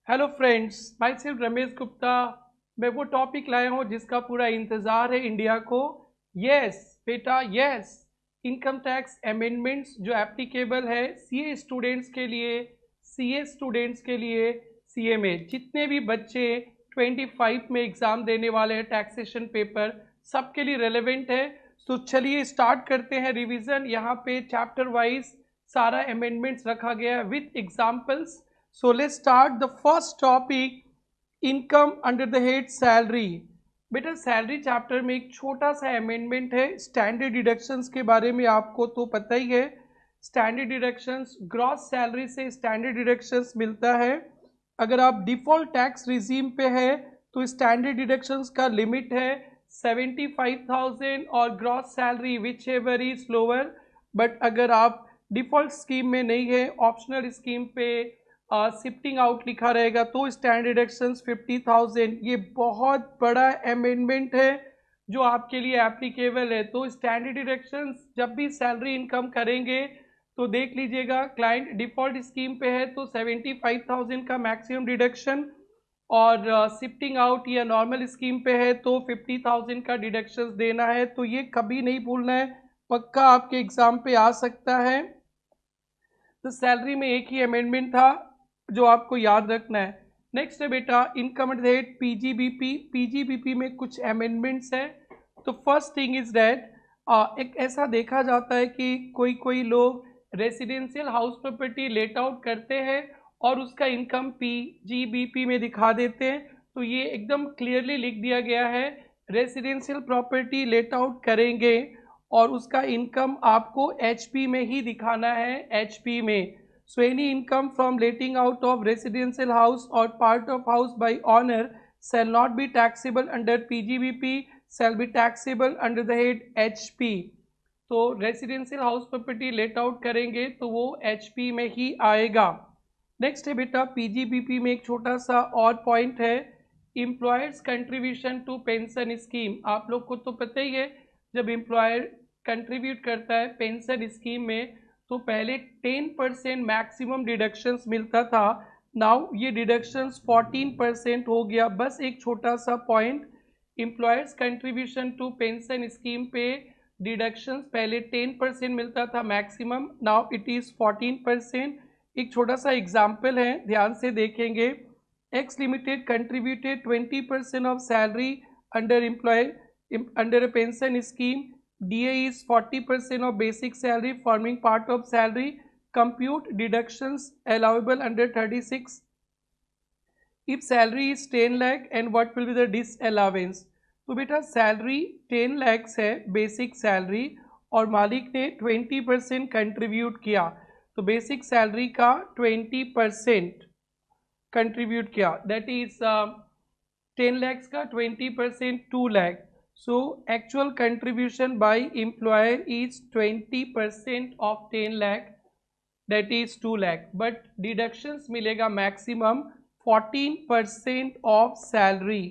Hello friends, my self Ramesh Gupta. मैं वो topic लाया हूँ जिसका पूरा इंतज़ार है इंडिया को। यस बेटा, यस। इनकम टैक्स अमेंडमेंट्स जो एप्लीकेबल है सीए स्टूडेंट्स के लिए, सीए स्टूडेंट्स के लिए, सीए में जितने भी बच्चे 25 में एग्ज़ाम देने वाले हैं टैक्सेशन पेपर, सबके लिए रेलेवेंट है। तो चलिए स्टार्ट करते हैं रिवीजन। यहाँ पे चैप्टर वाइज सारा अमेंडमेंट्स रखा गया है with examples. So let's start the first topic, income under the head salary। बेटा सैलरी चैप्टर में एक छोटा सा अमेंडमेंट है स्टैंडर्ड डिडक्शंस के बारे में, आपको तो पता ही है। स्टैंडर्ड डिडक्शंस, ग्रॉस सैलरी से स्टैंडर्ड डिडक्शंस मिलता है। अगर आप डिफॉल्ट टैक्स रिजीम पे है तो स्टैंडर्ड डिडक्शंस का लिमिट है 75,000 और gross salary which ever is lower. But अगर आप डिफॉल्ट स्कीम में नहीं है, ऑप्शनल स्कीम पे शिफ्टिंग आउट लिखा रहेगा तो स्टैंडर्ड डिडक्शंस 50,000। ये बहुत बड़ा अमेंडमेंट है जो आपके लिए एप्लीकेबल है। तो स्टैंडर्ड डिडक्शंस जब भी सैलरी इनकम करेंगे तो देख लीजिएगा, क्लाइंट डिफॉल्ट स्कीम पे है तो 75,000 का मैक्सिमम डिडक्शन, और शिफ्टिंग आउट या नॉर्मल स्कीम पे है तो 50,000 का डिडक्शंस देना है। तो ये कभी नहीं भूलना है, पक्का आपके एग्जाम पे आ सकता है। तो सैलरी में एक ही अमेंडमेंट था जो आपको याद रखना है। नेक्स्ट है बेटा income at the rate PGBP. PGBP में कुछ अमेंडमेंट्स हैं। तो फर्स्ट थिंग इज दैट एक ऐसा देखा जाता है कि कोई कोई लोग residential house property let out करते हैं और उसका इनकम पीजीबीपी में दिखा देते हैं। तो ये एकदम क्लियरली लिख दिया गया है, रेसिडेंशियल प्रॉपर्टी लेट आउट करेंगे और उसका इनकम आपको एचपी में ही दिखाना है, एचपी में। So any income from letting out of residential house or part of house by owner shall not be taxable under PGBP, shall be taxable under the head HP। तो residential house property let out करेंगे तो वो HP में ही आएगा। Next है बेटा PGBP में एक छोटा सा और पॉइंट है, employer's contribution to pension scheme. आप लोग को तो पता ही है, जब एम्प्लॉयर कंट्रीब्यूट करता है पेंशन स्कीम में तो पहले 10% मैक्सिमम डिडक्शंस मिलता था। नाउ ये डिडक्शंस 14% हो गया। बस एक छोटा सा point, employer's contribution to pension scheme पे डिडक्शंस पहले 10% मिलता था मैक्सिमम, नाउ इट इज़ 14%। एक छोटा सा एग्जाम्पल है, ध्यान से देखेंगे। X limited contributed 20% of salary under employ under a pension scheme। DA is 40% of basic salary forming part of salary। Compute deductions allowable under 36 if salary is 10 lakh and what will be the disallowance। तो बेटा salary 10 lakhs है basic salary और मालिक ने 20% contribute किया, तो basic salary का 20% contribute किया, दैट इज 10 lakhs का 20% 2 lakh। So actual contribution by employer is 20% of 10 lakh, that is 2 lakh, but deductions मिलेगा maximum 14% of salary।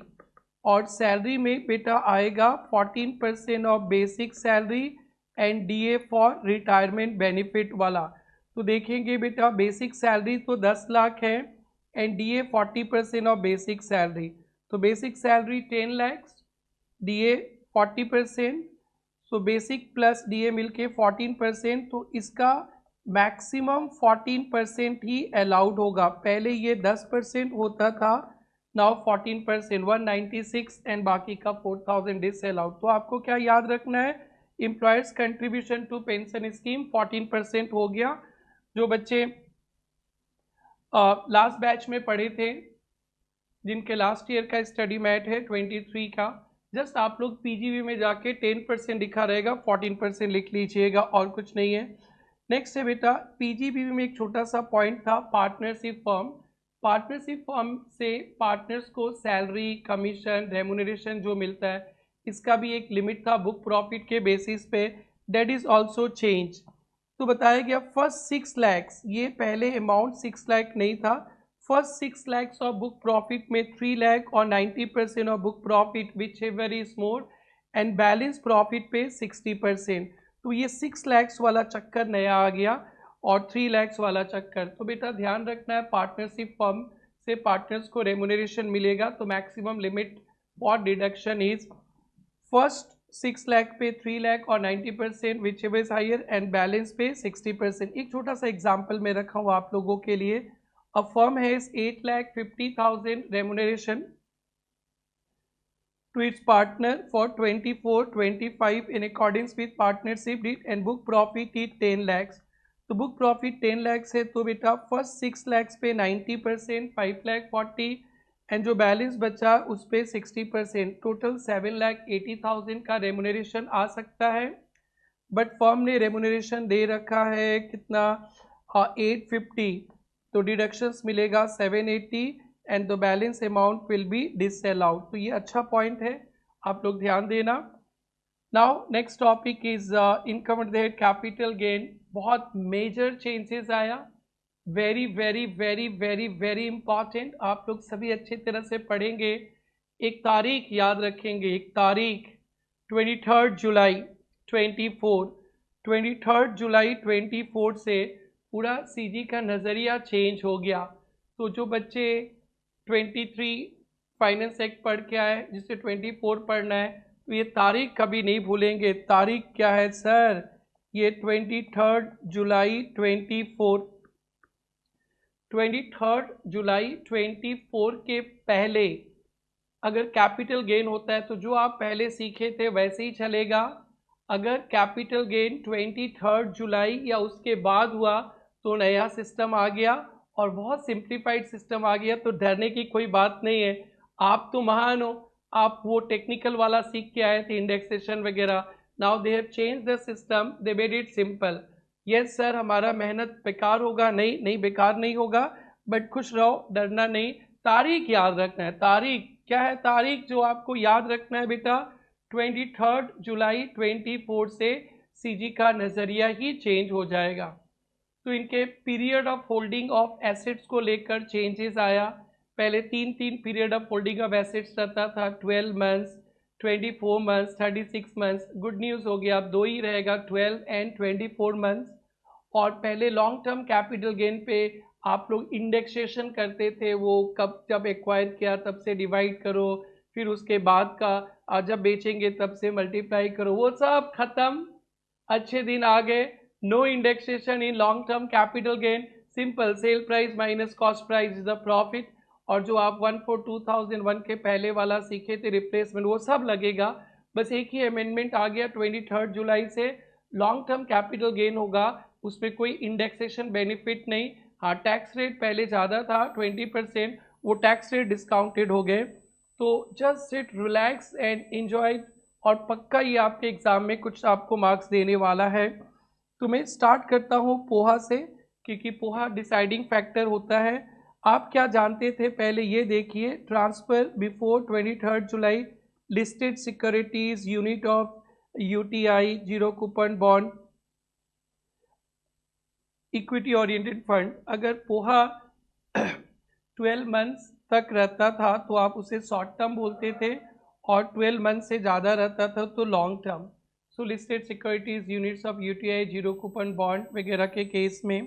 और सैलरी में बेटा आएगा 14% of basic salary and DA for retirement benefit वाला। तो देखेंगे बेटा बेसिक सैलरी तो 10 लाख है and DA 40% of basic salary. तो basic salary 10 lakhs, DA 40%, so basic plus DA मिलके 14%। तो इसका मैक्सिमम 14% ही अलाउड होगा। पहले ये 10% होता था, नाउ 14%, 196 एंड बाकी का 4000 डिस अलाउड। तो आपको क्या याद रखना है, employer's contribution to pension scheme 14% हो गया। जो बच्चे लास्ट बैच में पढ़े थे, जिनके लास्ट ईयर का स्टडी मैट है 23 का, जस्ट आप लोग पीजीबी में जाके 10% लिखा रहेगा, 14% लिख लीजिएगा, और कुछ नहीं है। नेक्स्ट है बेटा पीजीबी में एक छोटा सा पॉइंट था, पार्टनरशिप फर्म। पार्टनरशिप फर्म से पार्टनर्स को सैलरी, कमीशन, रेमुनरेशन जो मिलता है, इसका भी एक लिमिट था बुक प्रॉफिट के बेसिस पे, दैट इज ऑल्सो चेंज। तो बताया गया फर्स्ट 6 लैक्स, ये पहले अमाउंट 6 लाख नहीं था, first 6 lakhs of book profit में 3 लाख और 90% of book profit which ever is more, and balance profit पे 60%। तो ये 6 lakhs वाला चक्कर नया आ गया और 3 lakhs वाला चक्कर। तो बेटा ध्यान रखना है, पार्टनरशिप फर्म से पार्टनर्स को रेम्यूनरेशन मिलेगा। तो maximum limit for deduction is first 6 lakh पे 3 लाख और 90% whichever is higher and balance पे 60%। एक छोटा सा एग्जाम्पल मैं रखा हूँ आप लोगों के लिए। A firm has 8,50,000 remuneration to its partner for 24-25 in accordance with partnership deed and book profit is 10 lakhs। तो बुक प्रॉफिट 10 lakhs है तो बेटा फर्स्ट 6 lakhs पे 90%, 5,40,000 एंड जो बैलेंस बचा उस पे 60%, टोटल 7,80,000 का रेमुनरेशन आ सकता है। बट फर्म ने रेमुनरेशन दे रखा है कितना 850, तो डिडक्शंस मिलेगा 780 and the balance amount will be disallowed. तो ये अच्छा पॉइंट है, आप लोग ध्यान देना। Now next topic is income at the head capital gain. बहुत मेजर चेंजेस आया, very very very very very important, आप लोग सभी अच्छी तरह से पढ़ेंगे। एक तारीख याद रखेंगे, एक तारीख 23 जुलाई 24, 23 जुलाई 24 से पूरा सीजी का नज़रिया चेंज हो गया। तो जो बच्चे 23 फाइनेंस एक्ट पढ़ के आए, जिसे 24 पढ़ना है, तो ये तारीख कभी नहीं भूलेंगे। तारीख क्या है सर? ये 23 जुलाई 24, 23 जुलाई 24 के पहले अगर कैपिटल गेन होता है तो जो आप पहले सीखे थे वैसे ही चलेगा। अगर कैपिटल गेन 23 जुलाई या उसके बाद हुआ तो नया सिस्टम आ गया और बहुत सिंप्लीफाइड सिस्टम आ गया, तो डरने की कोई बात नहीं है। आप तो महान हो, आप वो टेक्निकल वाला सीख के आए थे, इंडेक्सेशन वगैरह। Now they have change the system, they made it simple. Yes sir, हमारा मेहनत बेकार होगा? नहीं नहीं, बेकार नहीं होगा, बट खुश रहो, डरना नहीं। तारीख याद रखना है। तारीख क्या है? तारीख जो आपको याद रखना है बेटा, 23 जुलाई 24 से सीजी का नज़रिया ही चेंज हो जाएगा। तो इनके period of holding of assets को लेकर चेंजेस आया। पहले 3 period of holding of assets रहता था, 12 months, 24 months, 36 months. Good news हो गया, अब 2 ही रहेगा, 12 एंड 24 मंथ्स। और पहले लॉन्ग टर्म कैपिटल गेन पे आप लोग इंडेक्सेशन करते थे, वो कब जब एक्वायर किया तब से डिवाइड करो, फिर उसके बाद का जब बेचेंगे तब से मल्टीप्लाई करो, वो सब खत्म। अच्छे दिन आ गए। No indexation in long term capital gain, simple sale price minus cost price is the profit. और जो आप 1/4/2001 के पहले वाला सीखे थे रिप्लेसमेंट, वो सब लगेगा। बस एक ही अमेंडमेंट आ गया, 23 जुलाई से लॉन्ग टर्म कैपिटल गेन होगा, उसमें कोई इंडेक्सेशन बेनिफिट नहीं। हाँ, टैक्स रेट पहले ज़्यादा था 20%, वो टैक्स रेट डिस्काउंटेड हो गए। तो just sit relax and enjoy, और पक्का ये आपके एग्ज़ाम में कुछ आपको मार्क्स देने वाला है। तो मैं स्टार्ट करता हूँ पोहा से, क्योंकि पोहा डिसाइडिंग फैक्टर होता है। आप क्या जानते थे पहले ये देखिए। Transfer before 23 July listed securities unit of UTI zero coupon bond equity oriented fund. अगर पोहा 12 मंथ्स तक रहता था तो आप उसे शॉर्ट टर्म बोलते थे, और 12 मंथ से ज़्यादा रहता था तो long term. So listed securities units of UTI zero coupon bond वगैरह के केस में।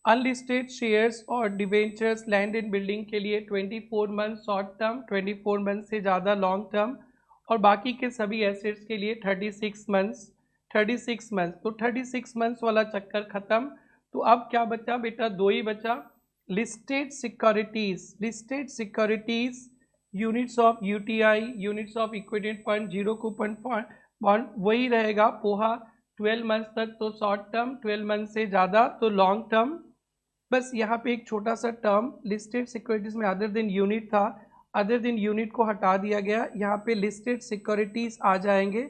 अनलिस्टेड शेयर्स और डिवेंचर्स लैंड एंड बिल्डिंग के लिए 24 मंथ शॉर्ट टर्म, 24 मंथ से ज़्यादा लॉन्ग टर्म, और बाकी के सभी एसेट्स के लिए 36 मंथ्स, 36 मंथ। तो 36 मंथ्स वाला चक्कर ख़त्म। तो अब क्या बचा बेटा? 2 ही बचा। Listed securities, listed securities units of UTI, units of equity fund, zero coupon bond, वही रहेगा पोहा। 12 मंथ तक तो शॉर्ट टर्म, 12 मंथ से ज़्यादा तो लॉन्ग टर्म। बस यहाँ पे एक छोटा सा टर्म लिस्टेड सिक्योरिटीज में अदर देन यूनिट था, अदर देन यूनिट को हटा दिया गया, यहाँ पे लिस्टेड सिक्योरिटीज आ जाएंगे।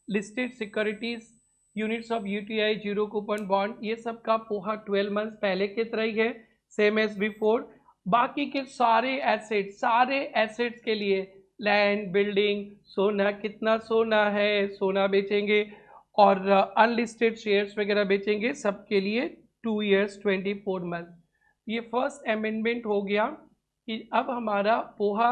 Listed securities units of UTI zero coupon bond, ये सब का पोहा 12 मंथ पहले की तरह ही है, सेम एज बिफोर। बाकी के सारे एसेट्स के लिए लैंड, बिल्डिंग, सोना, कितना सोना है, सोना बेचेंगे, और अनलिस्टेड शेयर्स वगैरह बेचेंगे, सबके लिए 2 years 24 मंथ। ये फर्स्ट अमेंडमेंट हो गया कि अब हमारा पोहा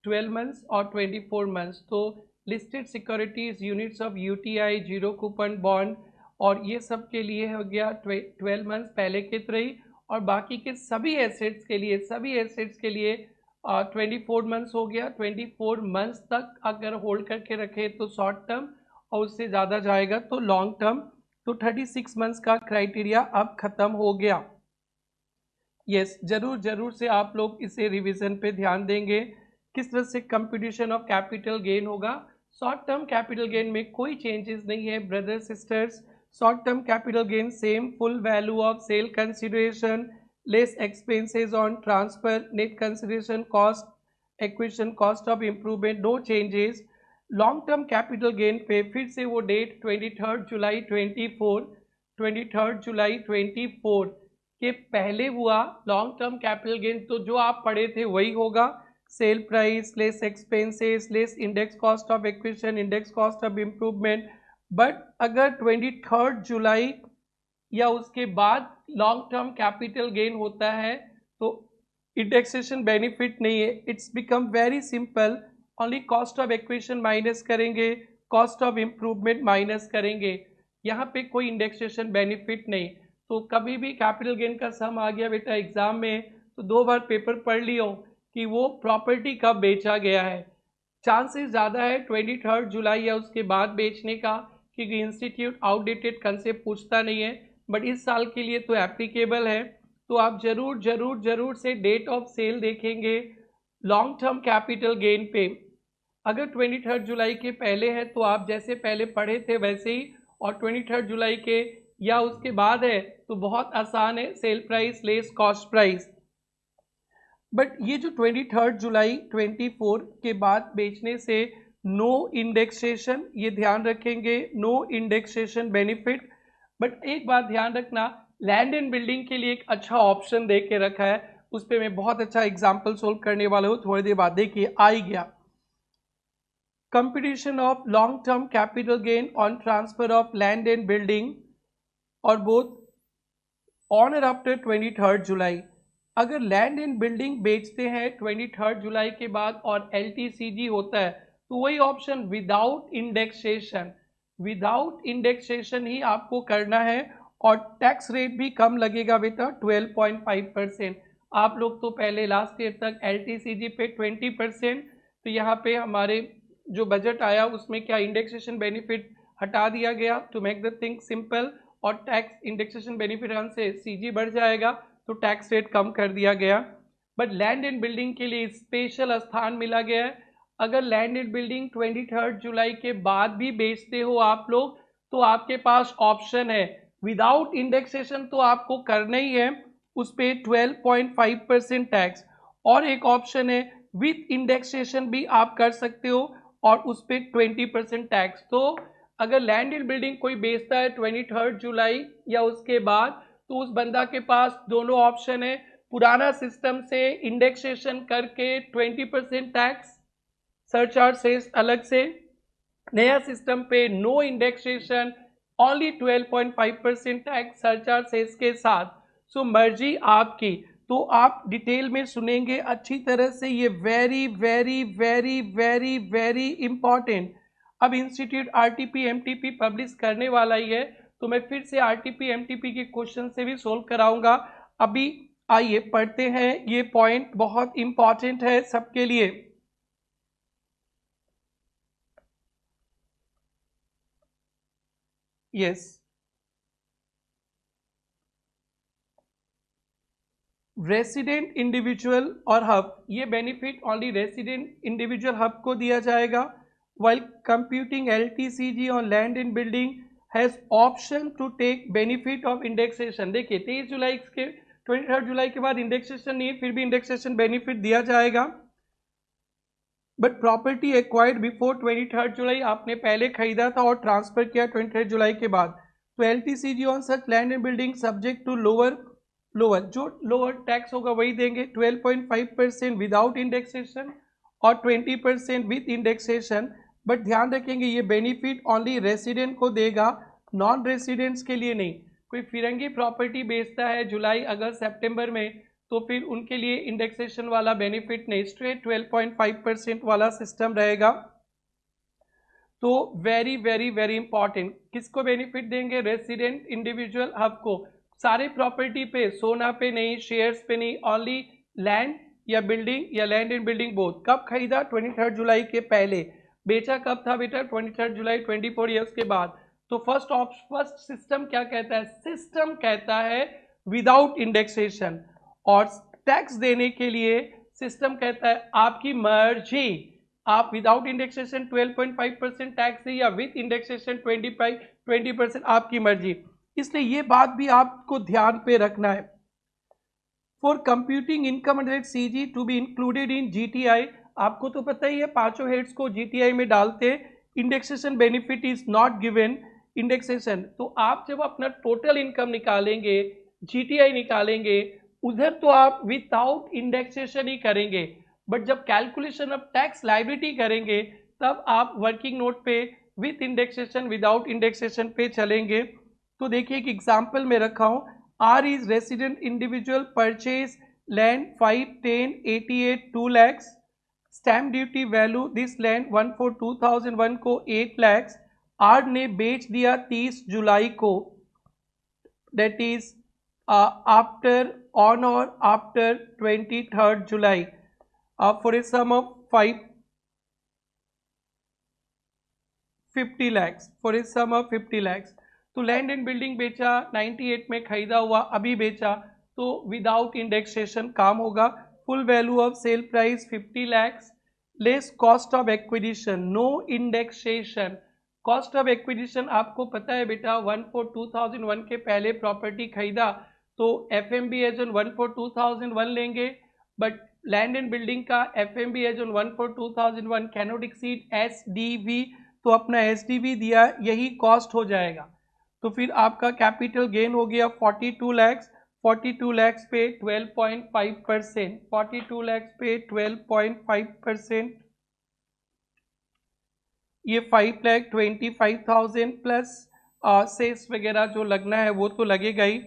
12 मंथ्स और 24 मंथ्स। तो listed securities units of UTI zero coupon bond और ये सब के लिए हो गया 12 मंथ्स पहले की तरह ही, और बाकी के सभी एसेट्स के लिए 24 मंथ्स हो गया। 24 मंथ्स तक अगर होल्ड करके रखे तो शॉर्ट टर्म, और उससे ज़्यादा जाएगा तो लॉन्ग टर्म। तो 36 मंथ्स का क्राइटेरिया अब खत्म हो गया। यस, जरूर से आप लोग इसे रिवीजन पे ध्यान देंगे। किस तरह से कंप्यूटेशन ऑफ कैपिटल गेन होगा। शॉर्ट टर्म कैपिटल गेन में कोई चेंजेस नहीं है brother sisters. Short term capital gain same, full value of sale consideration less expenses on transfer, net consideration cost, acquisition cost of improvement, no changes. Long term capital gain पे फिर से वो date 23 जुलाई 24 के पहले हुआ। Long term capital gain तो जो आप पढ़े थे वही होगा, sale price less expenses less index cost of acquisition, index cost of improvement. But अगर 23 जुलाई या उसके बाद लॉन्ग टर्म कैपिटल गेन होता है तो इंडेक्सेशन बेनिफिट नहीं है। It's become very simple, only cost of acquisition minus करेंगे, कॉस्ट ऑफ इम्प्रूवमेंट माइनस करेंगे, यहाँ पे कोई इंडेक्सेशन बेनिफिट नहीं। तो कभी भी कैपिटल गेन का सम आ गया बेटा एग्जाम में तो 2 बार पेपर पढ़ लियो कि वो प्रॉपर्टी कब बेचा गया है। चांसेस ज़्यादा है 23 जुलाई या उसके बाद बेचने का, क्योंकि इंस्टीट्यूट आउटडेटेड कंसेप्ट पूछता नहीं है, बट इस साल के लिए तो एप्लीकेबल है। तो आप जरूर से डेट ऑफ सेल देखेंगे लॉन्ग टर्म कैपिटल गेन पे। अगर 23 जुलाई के पहले है तो आप जैसे पहले पढ़े थे वैसे ही, और 23 जुलाई के या उसके बाद है तो बहुत आसान है, sale price less cost price. But ये जो 23 जुलाई 24 के बाद बेचने से नो इंडेक्सेशन, ये ध्यान रखेंगे, नो इंडेक्सेशन बेनिफिट। बट एक बात ध्यान रखना, लैंड एंड बिल्डिंग के लिए एक अच्छा ऑप्शन दे के रखा है, उस पर मैं बहुत अच्छा एग्जाम्पल सोल्व करने वाला हूँ थोड़ी देर बाद। देखिए आ ही गया, computation of long term capital gain on transfer of land and building और बोथ ऑन और आफ्टर 23 जुलाई। अगर लैंड एंड बिल्डिंग बेचते हैं 23 जुलाई के बाद और LTCG होता है तो वही ऑप्शन विदाउट इंडेक्सेशन ही आपको करना है, और टैक्स रेट भी कम लगेगा बेटा 12.5%। आप लोग तो पहले लास्ट ईयर तक LTCG पे 20%, तो यहाँ पे हमारे जो बजट आया उसमें क्या इंडेक्सेशन बेनिफिट हटा दिया गया to make the thing simple, और टैक्स इंडेक्सेशन बेनिफिट से CG बढ़ जाएगा तो टैक्स रेट कम कर दिया गया। बट लैंड एंड बिल्डिंग के लिए स्पेशल स्थान मिला गया है। अगर लैंड एंड बिल्डिंग 23 जुलाई के बाद भी बेचते हो आप लोग तो आपके पास ऑप्शन है विदाउट इंडेक्सेशन तो आपको करना ही है, उस पर 12.5% टैक्स, और एक ऑप्शन है विथ इंडेक्सेशन भी आप कर सकते हो और उस पर 20% टैक्स। तो अगर लैंड एंड बिल्डिंग कोई बेचता है 23 जुलाई या उसके बाद तो उस बंदा के पास दोनों ऑप्शन है, पुराना सिस्टम से इंडेक्सेशन करके 20% टैक्स सरचार्ज से अलग से, नया सिस्टम पे no indexation only 12.5% tax surcharge से के साथ। सो मर्जी आपकी। तो आप डिटेल में सुनेंगे अच्छी तरह से, ये very very very very very important. अब इंस्टीट्यूट RTP MTP पब्लिश करने वाला ही है तो मैं फिर से RTP MTP के क्वेश्चन से भी सोल्व कराऊंगा। अभी आइए पढ़ते हैं, ये पॉइंट बहुत इंपॉर्टेंट है सबके लिए। यस, रेसिडेंट इंडिविजुअल और हब, ये benefit only resident individual hub को दिया जाएगा। while computing LTCG on land and building has option to take benefit of indexation। देखिए 23 जुलाई के 23 जुलाई के बाद इंडेक्सेशन नहीं है, फिर भी इंडेक्सेशन बेनिफिट दिया जाएगा। बट प्रॉपर्टी एक्वायर्ड बिफोर 23 जुलाई, आपने पहले खरीदा था और ट्रांसफर किया 23 जुलाई के बाद, तो LTCG on such land and building subject to lower जो लोअर टैक्स होगा वही देंगे, 12.5% विदाउट इंडेक्सेशन और 20% विथ इंडेक्सेशन। बट ध्यान रखेंगे ये बेनिफिट ओनली रेसिडेंट को देगा, नॉन रेसिडेंट्स के लिए नहीं। कोई फिरंगी प्रॉपर्टी बेचता है जुलाई अगस्त सितंबर में तो फिर उनके लिए इंडेक्सेशन वाला बेनिफिट नहीं, स्ट्रेट 12.5% वाला सिस्टम रहेगा। तो वेरी वेरी वेरी इंपॉर्टेंट, किसको बेनिफिट देंगे? रेसिडेंट इंडिविजुअल हब को। सारे प्रॉपर्टी पे, सोना पे नहीं, शेयर्स पे नहीं, ओनली लैंड या बिल्डिंग या लैंड एंड बिल्डिंग बोथ। कब खरीदा? 23 जुलाई के पहले। बेचा कब था बेटा? 23 जुलाई 24 ईयर्स के बाद। तो फर्स्ट सिस्टम क्या कहता है? सिस्टम कहता है विदाउट इंडेक्सेशन। और टैक्स देने के लिए सिस्टम कहता है आपकी मर्जी, आप विदाउट इंडेक्सेशन 12.5% टैक्स है या विथ इंडेक्सेशन 20% आपकी मर्जी। इसलिए ये बात भी आपको ध्यान पे रखना है। For computing income under CG to be included in GTI, आपको तो पता ही है पांचों हेड्स को जीटीआई में डालते, indexation benefit is not given indexation. तो आप जब अपना टोटल इनकम निकालेंगे, जीटीआई निकालेंगे, उधर तो आप विदाउट इंडेक्सेशन ही करेंगे, बट जब कैलकुलेशन ऑफ टैक्स लायबिलिटी करेंगे तब आप वर्किंग नोट पे विथ इंडेक्सेशन विदाउट इंडेक्सेशन पे चलेंगे। तो देखिए एक एग्जाम्पल में रखा हूं, R is resident individual purchase land 5, 10, 88, 2 lakhs, stamp duty value this land 1/4/2001 को 8 lakhs, R ने बेच दिया 30 जुलाई को, that is on or after 23rd July for a sum of 50 lakhs, for a sum of 50 lakhs। तो land and building बेचा, 98 में खरीदा हुआ, अभी बेचा, तो विदाउट इंडेक्सेशन काम होगा। Full value of sale price 50 lakhs less cost of acquisition, no indexation. Cost of acquisition आपको पता है बेटा, 1/4/2001 के पहले प्रॉपर्टी खरीदा तो एफएमबी एज ऑन 1/4/2001 लेंगे, बट लैंड एंड बिल्डिंग का FMV as on 1/4/2001 cannot exceed SDV, तो अपना एसडीवी दिया, यही कॉस्ट हो जाएगा। तो फिर आपका कैपिटल गेन हो गया 42 lakhs, 42 lakhs पे 12.5%, 42 lakhs पे 12.5%, ये 5,25,000 प्लस सेस वगैरह जो लगना है वो तो लगेगा ही,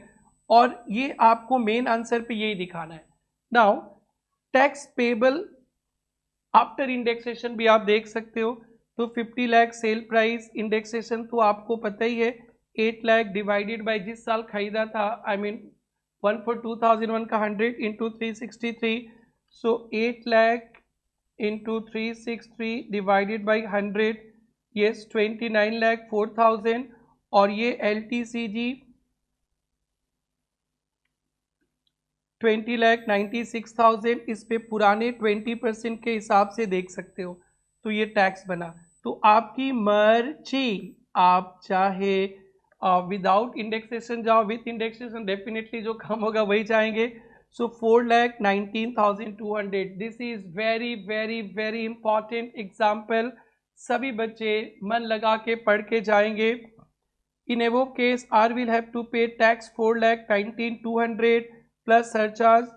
और ये आपको मेन आंसर पे यही दिखाना है। Now tax payable after indexation भी आप देख सकते हो, तो 50 लाख सेल प्राइस, इंडेक्सेशन तो आपको पता ही है 8 लाख डिवाइडेड बाय जिस साल खरीदा था, आई मीन 1/4/2001 का 100 into 363, so 8 lakh into 363 divided by 100, yes 29,04,000, और ये LTCG 20,96,000, इस पे पुराने 20% के हिसाब से देख सकते हो, तो ये टैक्स बना। तो आपकी मर्जी, आप चाहे विदाउट इंडेक्सेशन जाओ, विथ इंडेक्सेशन डेफिनेटली जो कम होगा वही जाएंगे। सो 4,19,200, this is very very very important example, सभी बच्चे मन लगा के पढ़ के जाएंगे। In above case are will have to pay tax 4,19,200 plus surcharge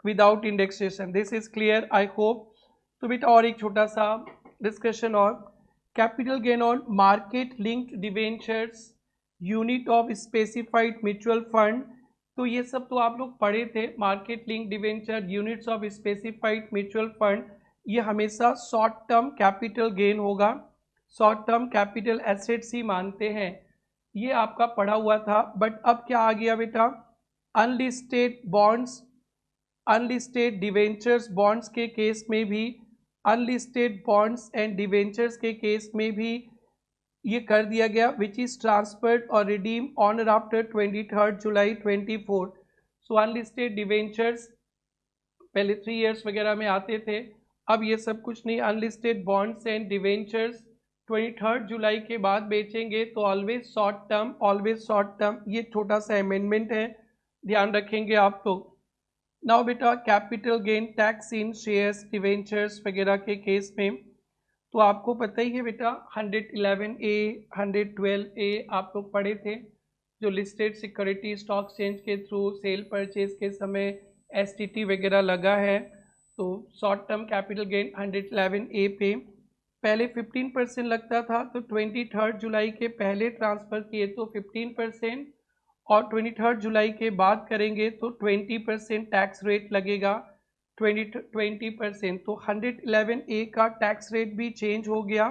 without indexation. This is clear, I hope. तो बेटा और एक छोटा सा डिस्कशन और, capital gain on market linked debentures, unit of specified mutual fund, तो ये सब तो आप लोग पढ़े थे। Market link debenture, units of specified mutual fund, ये हमेशा शॉर्ट टर्म कैपिटल गेन होगा, शॉर्ट टर्म कैपिटल एसेट्स ही मानते हैं, ये आपका पढ़ा हुआ था। बट अब क्या आ गया बेटा, unlisted bonds, unlisted debentures bonds के केस में भी, अनलिस्टेड बॉन्ड्स एंड डिवेंचर्स के केस में भी ये कर दिया गया, विच इज ट्रांसफर्ड और रिडीम ऑन और आफ्टर 23 जुलाई 24। सो अनलिस्टेड डिवेंचर्स पहले 3 इयर्स वगैरह में आते थे, अब ये सब कुछ नहीं, अनलिस्टेड बॉन्ड्स एंड डिवेंचर्स 23 जुलाई के बाद बेचेंगे, तो always short term, always short term, ये छोटा सा अमेंडमेंट है, ध्यान रखेंगे आप लोग। नाउ बेटा capital gain tax in shares debentures वगैरह के केस में, तो आपको पता ही है बेटा 111A 112A आप लोग पढ़े थे, जो लिस्टेड सिक्योरिटी स्टॉक एक्सचेंज के थ्रू सेल परचेज के समय STT वगैरह लगा है, तो short term capital gain 111A पे पहले 15% लगता था, तो 23 जुलाई के पहले ट्रांसफ़र किए तो 15%, और 23 जुलाई के बाद करेंगे तो 20% टैक्स रेट लगेगा, 20%। तो 111A का टैक्स रेट भी चेंज हो गया,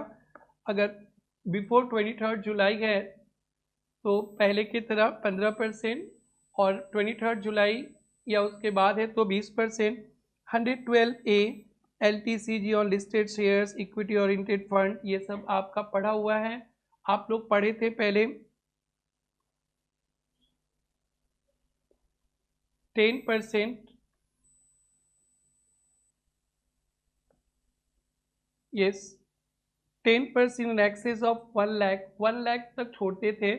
अगर बिफोर 23 जुलाई है तो पहले की तरह 15%, और 23 जुलाई या उसके बाद है तो 20%। 112A LTCG on listed shares equity oriented fund, ये सब आपका पढ़ा हुआ है, आप लोग पढ़े थे पहले। 10%, yes 10% in excess of 1 lakh, 1 lakh तक छोड़ते थे।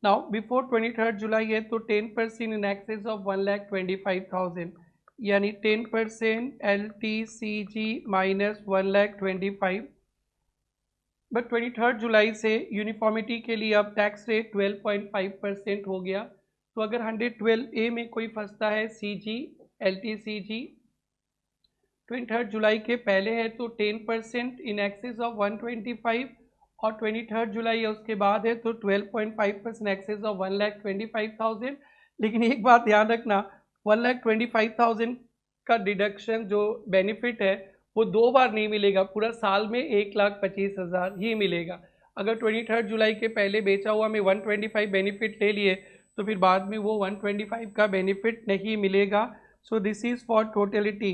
नाउ बिफोर 23 जुलाई है तो 10% इन एक्सेस ऑफ 1,25,000, यानी 10% LTCG माइनस 1,25,000। बट 23 जुलाई से यूनिफॉर्मिटी के लिए अब टैक्स रेट 12.5% हो गया। तो अगर 112A में कोई फंसता है CG LTCG 23 जुलाई के पहले है तो 10% इन एक्सेस ऑफ 125, और 23 जुलाई या उसके बाद है तो 12.5% एक्सेस ऑफ 1,25,000। लेकिन एक बात ध्यान रखना, 1,25,000 का डिडक्शन जो बेनिफिट है वो 2 बार नहीं मिलेगा, पूरा साल में 1,25,000 ही मिलेगा। अगर 23 जुलाई के पहले बेचा हुआ में 125 बेनिफिट ले लिए तो फिर बाद में वो 125 का बेनिफिट नहीं मिलेगा। सो this is for totality.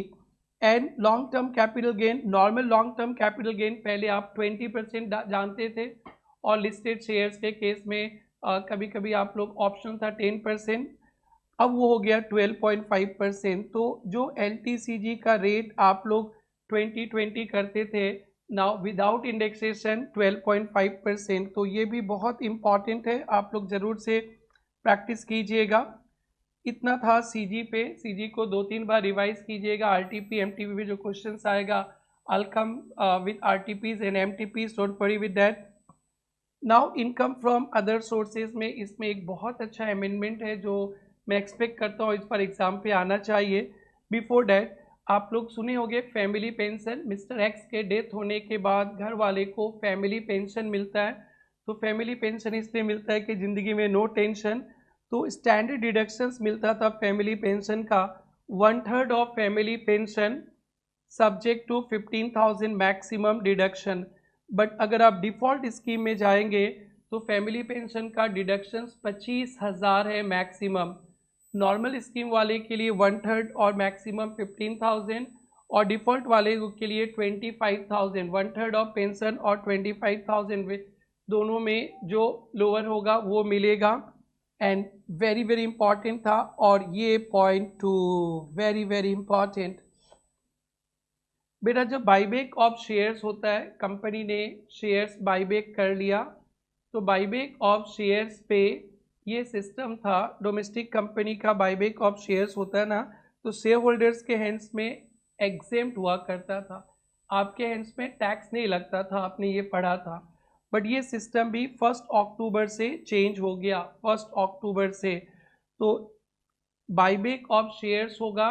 And long term capital gain, normal long term capital gain पहले आप 20% जानते थे, और लिस्टेड शेयर्स के केस में कभी कभी आप लोग ऑप्शन था 10%, अब वो हो गया 12.5%। तो जो LTCG का रेट आप लोग 2020 करते थे, नाउ विदाउट इंडेक्सेशन 12.5%, तो ये भी बहुत इम्पॉर्टेंट है, आप लोग ज़रूर से प्रैक्टिस कीजिएगा। इतना था CG पे, CG को 2-3 बार रिवाइज कीजिएगा। RTP MTP में जो क्वेश्चंस आएगा, I'll come with RTPs and MTPs, don't worry with that। Now income from other sources में इसमें एक बहुत अच्छा अमेंडमेंट है जो मैं एक्सपेक्ट करता हूँ इस पर एग्जाम पे आना चाहिए। बिफोर डैट आप लोग सुने होंगे फैमिली पेंशन, मिस्टर एक्स के डेथ होने के बाद घर वाले को फैमिली पेंशन मिलता है। तो फैमिली पेंशन इसलिए मिलता है कि ज़िंदगी में नो टेंशन। तो स्टैंडर्ड डिडक्शंस मिलता था फैमिली पेंशन का 1/3 of family pension subject to 15,000 maximum deduction. But अगर आप डिफ़ॉल्ट स्कीम में जाएंगे तो फैमिली पेंशन का डिडक्शंस 25,000 है मैक्सिमम। नॉर्मल स्कीम वाले के लिए 1/3 और मैक्सिमम 15,000, और डिफ़ॉल्ट वाले के लिए 25,000, 1/3 ऑफ पेंशन और 25,000 दोनों में जो लोअर होगा वो मिलेगा। एंड वेरी वेरी इंपॉर्टेंट था, और ये पॉइंट 2 वेरी वेरी इंपॉर्टेंट। बेटा जब बाईबैक ऑफ शेयर्स होता है, कंपनी ने शेयर्स बाईबैक कर लिया, तो बाईबैक ऑफ शेयर्स पे ये सिस्टम था, डोमेस्टिक कंपनी का बाईबैक ऑफ शेयर्स होता है ना, तो शेयर होल्डर्स के हैंड्स में एग्जेम्प्ट हुआ करता था, आपके हैंड्स में टैक्स नहीं लगता था, आपने ये पढ़ा था। बट ये सिस्टम भी 1 अक्टूबर से चेंज हो गया, 1 अक्टूबर से। तो बाईबैक ऑफ शेयर्स होगा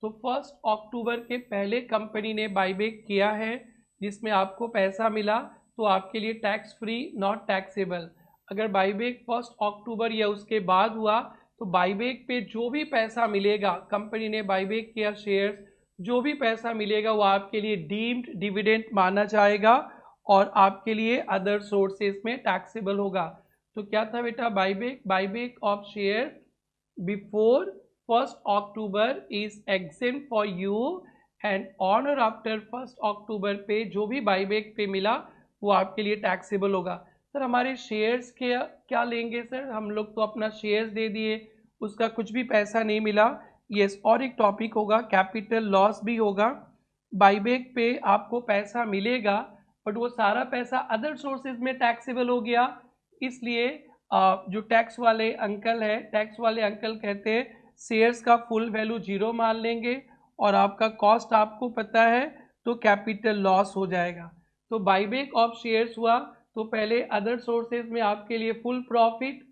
तो 1 अक्टूबर के पहले कंपनी ने बाईबैक किया है जिसमें आपको पैसा मिला, तो आपके लिए टैक्स फ्री, नॉट टैक्सेबल। अगर बाईबैक 1 अक्टूबर या उसके बाद हुआ तो बाईबैक पे जो भी पैसा मिलेगा, कंपनी ने बाईबैक किया शेयर्स, जो भी पैसा मिलेगा वो आपके लिए डीम्ड डिविडेंड माना जाएगा और आपके लिए अदर सोर्सेज में टैक्सेबल होगा। तो क्या था बेटा, buyback of share before 1 October is exempt for you, and on और आफ्टर 1 अक्टूबर पे जो भी बाईबैक पे मिला वो आपके लिए टैक्सेबल होगा। सर हमारे शेयर्स के क्या लेंगे सर, हम लोग तो अपना शेयर्स दे दिए, उसका कुछ भी पैसा नहीं मिला। यस, और एक टॉपिक होगा कैपिटल लॉस भी होगा। बाईबैक पे आपको पैसा मिलेगा बट वो सारा पैसा अदर सोर्सेज में टैक्सेबल हो गया, इसलिए जो टैक्स वाले अंकल है, टैक्स वाले अंकल कहते हैं शेयर्स का फुल वैल्यू 0 मान लेंगे और आपका कॉस्ट आपको पता है तो कैपिटल लॉस हो जाएगा। तो बाईबैक ऑफ शेयर्स हुआ तो पहले अदर सोर्सेज में आपके लिए फुल प्रॉफिट,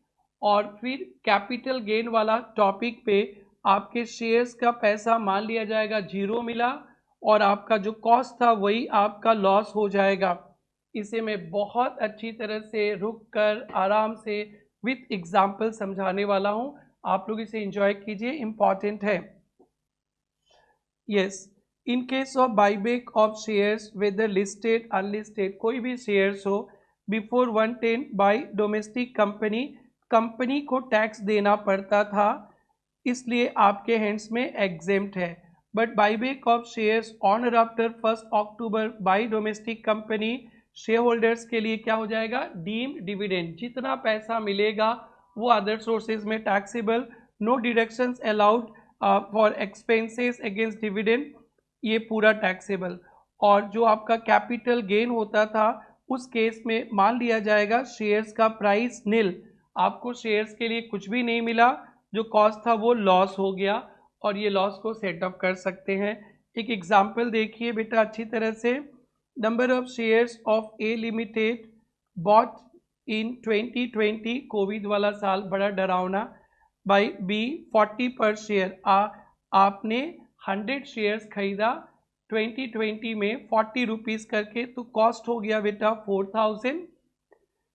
और फिर कैपिटल गेन वाला टॉपिक पे आपके शेयर्स का पैसा मान लिया जाएगा 0 मिला और आपका जो कॉस्ट था वही आपका लॉस हो जाएगा। इसे मैं बहुत अच्छी तरह से रुक कर आराम से विथ एग्जाम्पल समझाने वाला हूँ, आप लोग इसे एंजॉय कीजिए, इम्पॉर्टेंट है। Yes, in case of buyback of shares whether listed unlisted, कोई भी शेयर्स हो before 110 by domestic company, company को टैक्स देना पड़ता था। इसलिए आपके हैंड्स में एग्जेम्प्ट है। But buyback of shares on और after 1 October by domestic company shareholders के लिए क्या हो जाएगा, डीम्ड डिविडेंड। जितना पैसा मिलेगा वो अदर सोर्सेज में taxable, no deductions allowed for expenses against dividend, ये पूरा टैक्सेबल। और जो आपका कैपिटल गेन होता था उस केस में मान लिया जाएगा शेयर्स का प्राइस नील, आपको शेयर्स के लिए कुछ भी नहीं मिला, जो कॉस्ट था वो लॉस हो गया और ये लॉस को सेटअप कर सकते हैं। एक एग्जांपल देखिए बेटा अच्छी तरह से, number of shares of A limited bought in 2020, Covid वाला साल बड़ा डरावना, बाई बी 40 पर शेयर। आपने 100 शेयर्स खरीदा 2020 में 40 रुपीज़ करके, तो कॉस्ट हो गया बेटा 4000।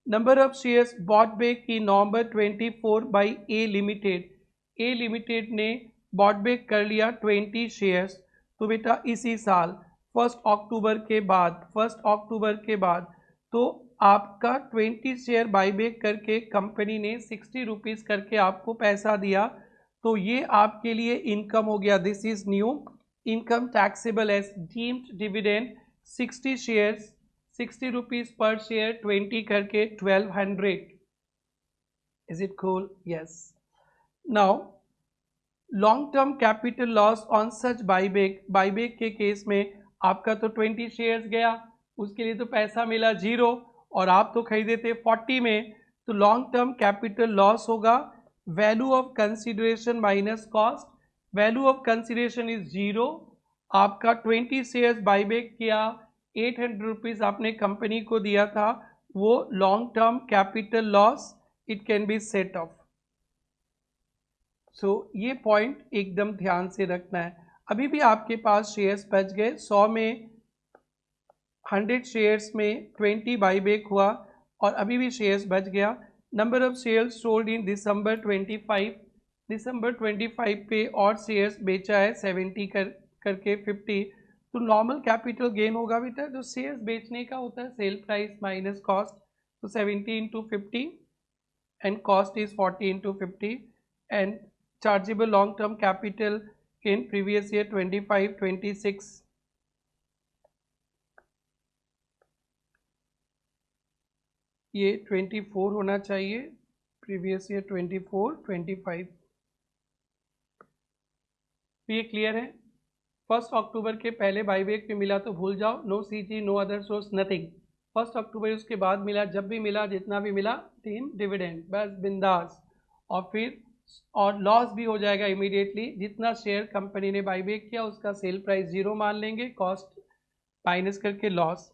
Number of shares bought back की नवंबर 24 by A limited, A limited ने बॉट बैक कर लिया 20 शेयर्स, तो बेटा इसी साल 1 अक्टूबर के बाद तो आपका 20 शेयर बाईबैक करके कंपनी ने 60 रुपीज़ करके आपको पैसा दिया, तो ये आपके लिए इनकम हो गया। This is new income taxable as deemed dividend. 60 shares 60 rupees पर शेयर 20 करके 1200। Is it cool? Yes. Now long term capital loss on such buyback, buyback के केस में आपका तो 20 शेयर्स गया, उसके लिए तो पैसा मिला 0, और आप तो खरीदे थे 40 में, तो लॉन्ग टर्म कैपिटल लॉस होगा value of consideration minus cost. Value of consideration is 0, आपका 20 शेयर्स बाईबैक किया, 800 रुपीज़ आपने कंपनी को दिया था, वो long term capital loss, it can be set off. So ये पॉइंट एकदम ध्यान से रखना है। अभी भी आपके पास शेयर्स बच गए, 100 में 100 शेयर्स में 20 बाईबैक हुआ और अभी भी शेयर्स बच गया। Number of shares sold in December 25, December 25 पे और शेयर्स बेचा है 70 करके 50, तो नॉर्मल कैपिटल गेन होगा बेटा, जो शेयर्स बेचने का होता है सेल प्राइस माइनस कॉस्ट, तो 70 into 50 and cost is 40 into 50 and chargeable long term capital in previous year 25 26, ये 24 होना चाहिए, प्रीवियस ईयर 24 25। तो ये क्लियर है। 1 अक्टूबर के पहले बाईबैक में मिला तो भूल जाओ, no CG no other source nothing. 1 अक्टूबर उसके बाद मिला, जब भी मिला जितना भी मिला टीम डिविडेंड, बस बिंदास। और फिर और लॉस भी हो जाएगा इमीडिएटली, जितना शेयर कंपनी ने बाईबैक किया उसका सेल प्राइस 0 मान लेंगे, कॉस्ट माइनस करके लॉस।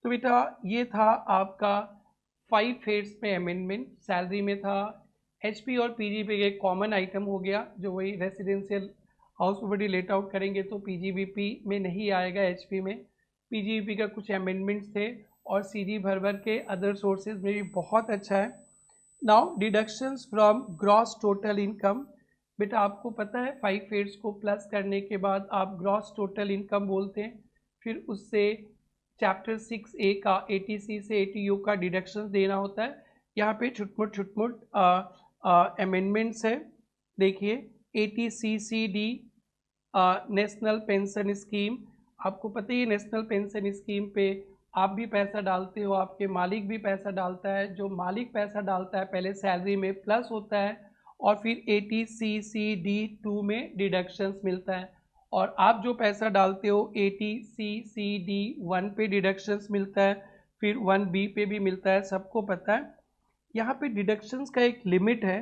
तो बेटा ये था आपका 5 हेड्स में अमेंडमेंट। सैलरी में था, एचपी और पीजीबी एक कॉमन आइटम हो गया, जो वही residential house property let out करेंगे तो पीजीबीपी में नहीं आएगा, एचपी में। पीजीबीपी का कुछ अमेंडमेंट्स थे और सीजी भर के अदर सोर्सेज में भी बहुत अच्छा है। Now deductions from gross total income, बेटा आपको पता है 5 हेड्स को प्लस करने के बाद आप ग्रॉस टोटल इनकम बोलते हैं, फिर उससे चैप्टर 6A का 80C से 80U का डिडक्शंस देना होता है। यहाँ पे छुटमुट अमेंडमेंट्स है, देखिए 80CCD नेशनल पेंशन स्कीम, आपको पता ही है नेशनल पेंशन स्कीम पे आप भी पैसा डालते हो, आपके मालिक भी पैसा डालता है, जो मालिक पैसा डालता है पहले सैलरी में प्लस होता है और फिर 80CCD2 में डिडक्शंस मिलता है, और आप जो पैसा डालते हो 80CCD1 पे डिडक्शंस मिलता है, फिर 1B पे भी मिलता है, सबको पता है। यहाँ पे डिडक्शंस का एक लिमिट है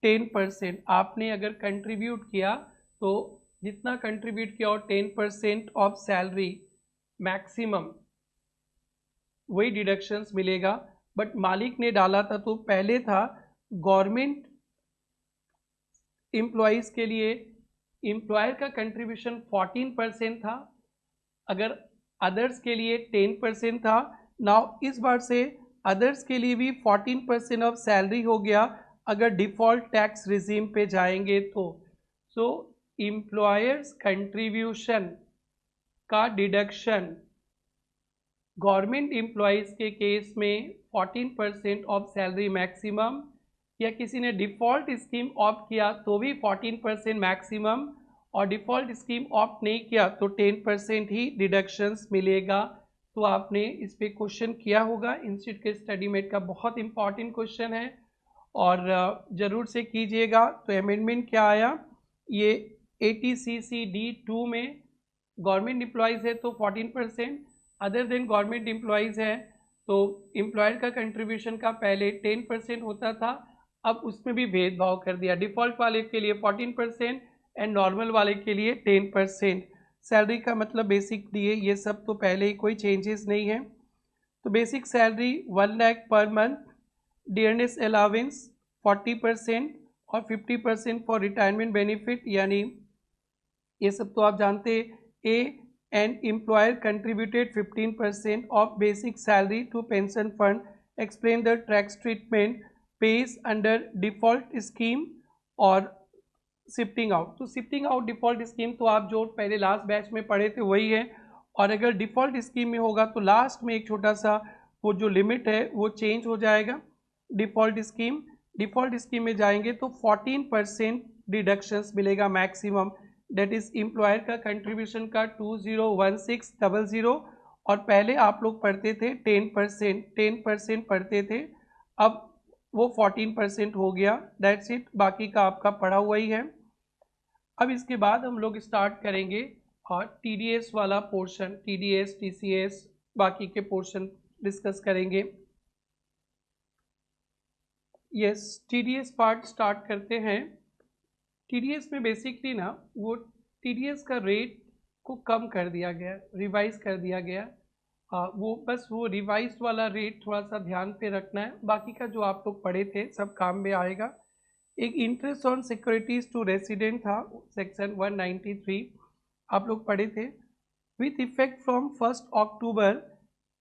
10%। आपने अगर कंट्रीब्यूट किया तो जितना कंट्रीब्यूट किया और 10% ऑफ सैलरी मैक्सिमम वही डिडक्शंस मिलेगा। बट मालिक ने डाला था तो पहले था गवर्नमेंट एम्प्लॉयज़ के लिए एम्प्लॉयर का कंट्रीब्यूशन 14% था, अगर अदर्स के लिए 10% था। नाउ इस बार से अदर्स के लिए भी 14% ऑफ सैलरी हो गया अगर डिफ़ॉल्ट टैक्स रिजीम पे जाएंगे तो। सो एम्प्लॉयर्स कंट्रीब्यूशन का डिडक्शन गवर्नमेंट एम्प्लॉयज़ के केस में 14% ऑफ सैलरी मैक्सिमम, या किसी ने डिफ़ॉल्ट स्कीम ऑप्ट किया तो भी 14% मैक्सिमम, और डिफ़ॉल्ट स्कीम ऑप्ट नहीं किया तो 10% ही डिडक्शंस मिलेगा। तो आपने इस पे क्वेश्चन किया होगा, इंस्टीट्यूट के स्टडी मेट का बहुत इंपॉर्टेंट क्वेश्चन है और ज़रूर से कीजिएगा। तो अमेंडमेंट क्या आया, ये ATCCD2 में गवर्नमेंट एम्प्लॉयज़ है तो 14%, अदर देन गवर्नमेंट एम्प्लॉयज़ है तो एम्प्लॉयर का कंट्रीब्यूशन का पहले 10% होता था, अब उसमें भी भेदभाव कर दिया, डिफ़ॉल्ट वाले के लिए 14% एंड नॉर्मल वाले के लिए 10%। सैलरी का मतलब बेसिक दिए, ये सब तो पहले ही कोई चेंजेस नहीं है। तो basic salary 1 lakh per month, dearness allowance 40% और 50% फॉर रिटायरमेंट बेनिफिट, यानी ये सब तो आप जानते हैं। A and employer contributed 15% of basic salary to pension fund, explain the tax treatment, page under default scheme और शिफ्टिंग आउट। तो शिफ्टिंग आउट डिफॉल्ट स्कीम तो आप जो पहले लास्ट बैच में पढ़े थे वही है, और अगर डिफॉल्ट स्कीम में होगा तो लास्ट में एक छोटा सा वो जो लिमिट है वो चेंज हो जाएगा। डिफॉल्ट स्कीम में जाएंगे तो 14% डिडक्शंस मिलेगा मैक्सिमम, डेट इज एम्प्लॉयर का कंट्रीब्यूशन का 201600, और पहले आप लोग पढ़ते थे 10% पढ़ते थे, अब वो 14% हो गया। दैट्स इट, बाकी का आपका पढ़ा हुआ ही है। अब इसके बाद हम लोग स्टार्ट करेंगे और TDS वाला पोर्शन, TDS TCS बाकी के पोर्शन डिस्कस करेंगे। यस, TDS पार्ट स्टार्ट करते हैं। TDS में बेसिकली ना वो TDS का रेट को कम कर दिया गया, रिवाइज कर दिया गया। वो बस वो रिवाइज वाला रेट थोड़ा सा ध्यान पे रखना है, बाकी का जो आप लोग पढ़े थे सब काम में आएगा। एक interest on securities to resident था, सेक्शन 193 आप लोग पढ़े थे। With effect from 1 October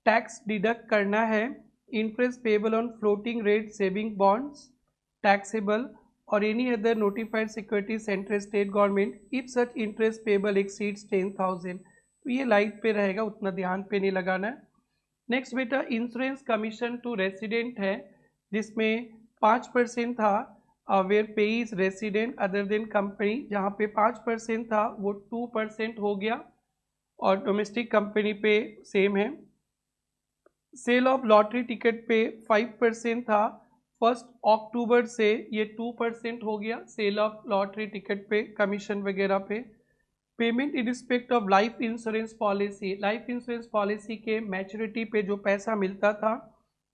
tax deduct करना है, interest payable on floating rate saving bonds taxable और any other notified security central state government if such interest payable exceeds 10,000। तो ये लाइट पे रहेगा, उतना ध्यान पे नहीं लगाना है। नेक्स्ट बेटा इंश्योरेंस कमीशन टू रेसिडेंट है, जिसमें 5% था वेयर पे is resident other than company, जहाँ पे 5% था वो 2% हो गया, और डोमेस्टिक कंपनी पे सेम है। सेल ऑफ लॉटरी टिकट पे 5% था, 1 अक्टूबर से ये 2% हो गया सेल ऑफ लॉटरी टिकट पे, कमीशन वगैरह पे। Payment in respect of life insurance policy, life insurance policy के मैच्योरिटी पे जो पैसा मिलता था,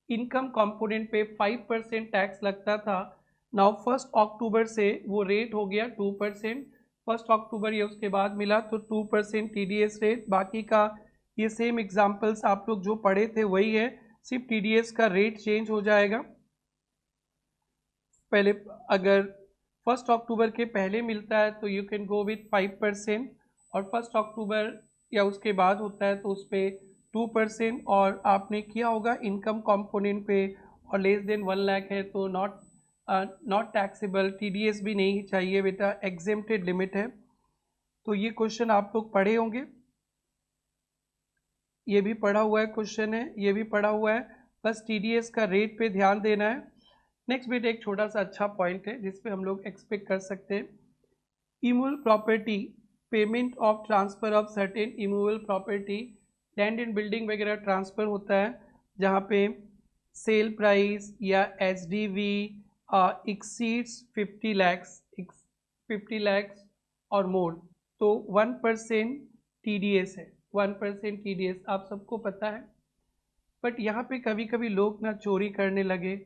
इनकम कंपोनेंट पे 5% टैक्स लगता था। नाउ 1 अक्टूबर से वो रेट हो गया 2%, 1 अक्टूबर ये उसके बाद मिला तो 2% TDS रेट। बाकी का ये सेम एग्जाम्पल्स आप लोग जो पढ़े थे वही है, सिर्फ TDS का रेट चेंज हो जाएगा। पहले अगर 1 अक्टूबर के पहले मिलता है तो यू कैन गो विथ 5%, और 1 अक्टूबर या उसके बाद होता है तो उस पर 2%, और आपने किया होगा इनकम कंपोनेंट पे, और लेस देन 1 लाख है तो नॉट टैक्सेबल, TDS भी नहीं चाहिए बेटा, एग्जेम्प्टेड लिमिट है। तो ये क्वेश्चन आप लोग पढ़े होंगे, ये भी पढ़ा हुआ है क्वेश्चन है, ये भी पढ़ा हुआ है, बस TDS का रेट पे ध्यान देना है। नेक्स्ट बेटा एक छोटा सा अच्छा पॉइंट है जिसपे हम लोग एक्सपेक्ट कर सकते हैं, immovable property, payment of transfer of certain immovable property, land and building वगैरह ट्रांसफ़र होता है जहाँ पे सेल प्राइस या SDV एक्सीड्स 50 लैक्स और मोर, तो 1% TDS है, 1% TDS आप सबको पता है। बट यहाँ पे कभी कभी लोग ना चोरी करने लगे,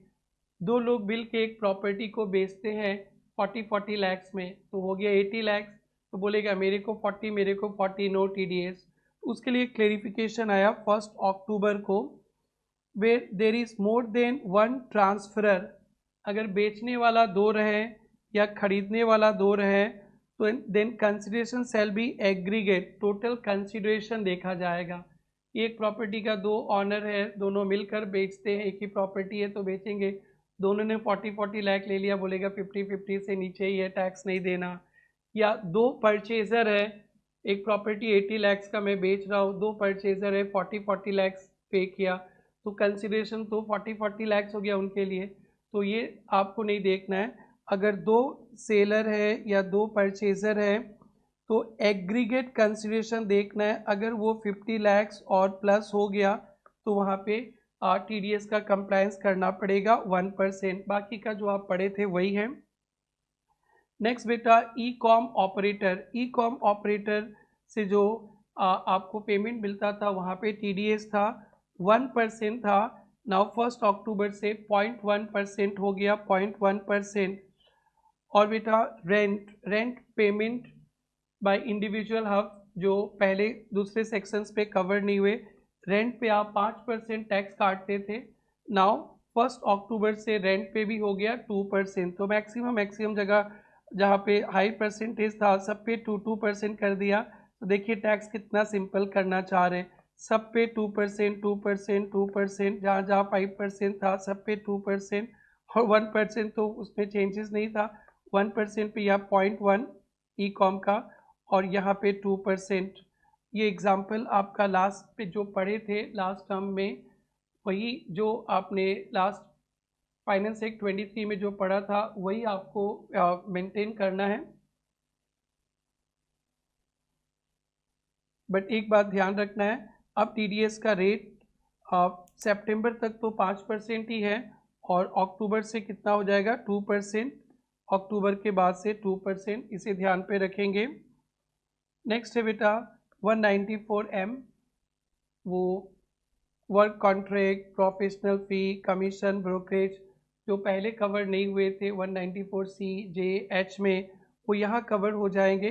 दो लोग मिल के एक प्रॉपर्टी को बेचते हैं 40 लैक्स में, तो हो गया 80 लैक्स, तो बोलेगा मेरे को 40 मेरे को 40, नो TDS। उसके लिए क्लेरिफिकेशन आया 1 अक्टूबर को, where there is more than 1 transferor, अगर बेचने वाला 2 रहे या खरीदने वाला 2 रहे तो then consideration shall be aggregate, total consideration देखा जाएगा। एक प्रॉपर्टी का 2 ऑनर है, दोनों मिलकर बेचते हैं, एक ही प्रॉपर्टी है तो बेचेंगे, दोनों ने 40 लाख ले लिया, बोलेगा 50 से नीचे ही है, टैक्स नहीं देना। या 2 परचेजर है, एक प्रॉपर्टी 80 लैक्स का मैं बेच रहा हूँ, 2 परचेजर है 40 लैक्स पे किया, तो कंसिडरेशन तो 40 लैक्स हो गया उनके लिए। तो ये आपको नहीं देखना है। अगर 2 सेलर है या 2 परचेज़र है तो एग्रीगेट कंसिडरेशन देखना है। अगर वो 50 लाख और प्लस हो गया तो वहाँ पे TDS का कंप्लायंस करना पड़ेगा 1%। बाकी का जो आप पढ़े थे वही है। नेक्स्ट बेटा ई कॉम ऑपरेटर से जो आपको पेमेंट मिलता था वहाँ पे TDS था 1% था। नाउ 1 अक्टूबर से 0.1% हो गया 0.1%। और बेटा rent payment by individual hub जो पहले दूसरे सेक्शंस पे कवर नहीं हुए, रेंट पे आप 5% टैक्स काटते थे। नाउ 1 अक्टूबर से रेंट पे भी हो गया 2%। तो मैक्सिमम जगह जहाँ पे हाई परसेंटेज था सब पे 2% कर दिया। तो देखिए टैक्स कितना सिंपल करना चाह रहे हैं। सब पे 2%, जहाँ जहाँ 5% था सब पे 2%, और 1% तो उसमें चेंजेस नहीं था। 1% पे या 0.1 ई कॉम का, और यहाँ पे 2%। ये एग्जाम्पल आपका लास्ट पे जो पढ़े थे लास्ट टर्म में, वही जो आपने लास्ट फाइनेंस एक्ट 23 में जो पढ़ा था वही आपको मेंटेन करना है। बट एक बात ध्यान रखना है, अब TDS का रेट सितंबर तक तो 5% ही है, और अक्टूबर से कितना हो जाएगा 2%। अक्टूबर के बाद से 2%, इसे ध्यान पे रखेंगे। नेक्स्ट है बेटा 194M, वो वर्क कॉन्ट्रैक्ट, प्रोफेशनल फ़ी, कमीशन, ब्रोकरेज जो पहले कवर नहीं हुए थे 194C, J, H में, वो यहाँ कवर हो जाएंगे।